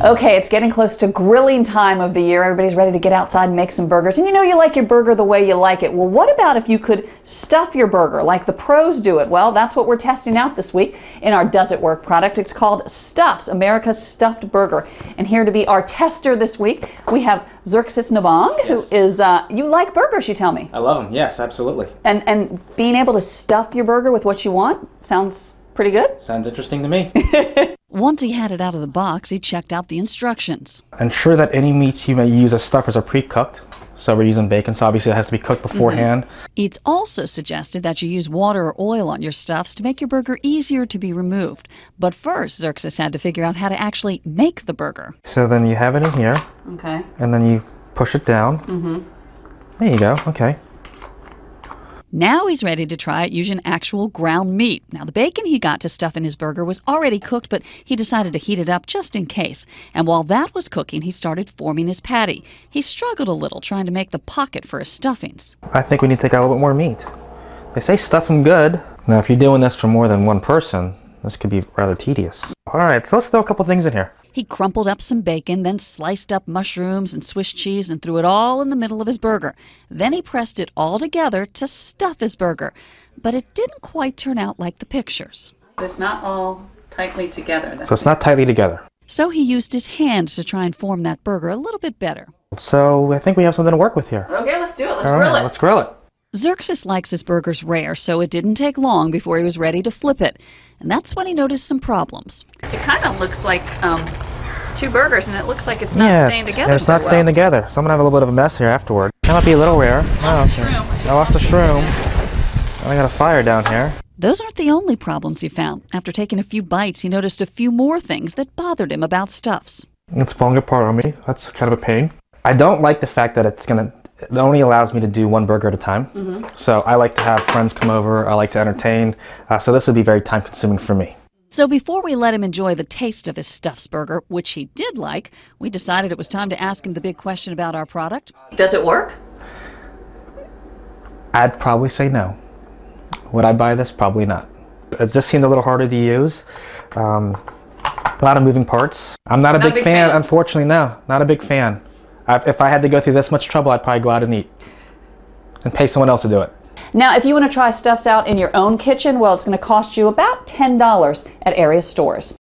Okay, it's getting close to grilling time of the year. Everybody's ready to get outside and make some burgers. And you know you like your burger the way you like it. Well, what about if you could stuff your burger like the pros do it? Well, that's what we're testing out this week in our Does It Work product. It's called StufZ, America's Stuffed Burger. And here to be our tester this week, we have StufZ Nabong, Yes. who is, you like burgers, you tell me. I love them, yes, absolutely. And being able to stuff your burger with what you want sounds pretty good? Sounds interesting to me. Once he had it out of the box, he checked out the instructions. Ensure that any meats you may use as stuffers are pre-cooked. So we're using bacon, so obviously it has to be cooked beforehand. It's also suggested that you use water or oil on your stuffs to make your burger easier to be removed. But first, StufZ had to figure out how to actually make the burger. So then you have it in here, Okay. and then you push it down. There you go, okay. Now he's ready to try it using actual ground meat. Now, the bacon he got to stuff in his burger was already cooked, but he decided to heat it up just in case. And while that was cooking, he started forming his patty. He struggled a little trying to make the pocket for his stuffings. I think we need to take out a little bit more meat. They say stuff them good. Now, if you're doing this for more than one person, this could be rather tedious. Alright, so let's throw a couple things in here. He crumpled up some bacon, then sliced up mushrooms and Swiss cheese and threw it all in the middle of his burger. Then he pressed it all together to stuff his burger. But it didn't quite turn out like the pictures. It's not all tightly together. So it's not tightly together. So he used his hands to try and form that burger a little bit better. So I think we have something to work with here. Okay, let's do it. Let's All grill right, it. let's grill it. StufZ likes his burgers rare, so it didn't take long before he was ready to flip it. And that's when he noticed some problems. It kind of looks like two burgers, and it looks like it's not staying together. Yeah, it's not staying together. So I'm going to have a little bit of a mess here afterward. That might be a little rare. Oh, okay. I lost the shroom. I got a fire down here. Those aren't the only problems he found. After taking a few bites, he noticed a few more things that bothered him about StufZ. It's falling apart on me. That's kind of a pain. I don't like the fact that it only allows me to do one burger at a time. So I like to have friends come over. I like to entertain. So this would be very time consuming for me. So before we let him enjoy the taste of his StufZ burger, which he did like, we decided it was time to ask him the big question about our product. Does it work? I'd probably say no. Would I buy this? Probably not. It just seemed a little harder to use. A lot of moving parts. I'm not a big fan, unfortunately, no. Not a big fan. If I had to go through this much trouble, I'd probably go out and eat. And pay someone else to do it. Now, if you want to try StufZ out in your own kitchen, well, it's going to cost you about $10 at area stores.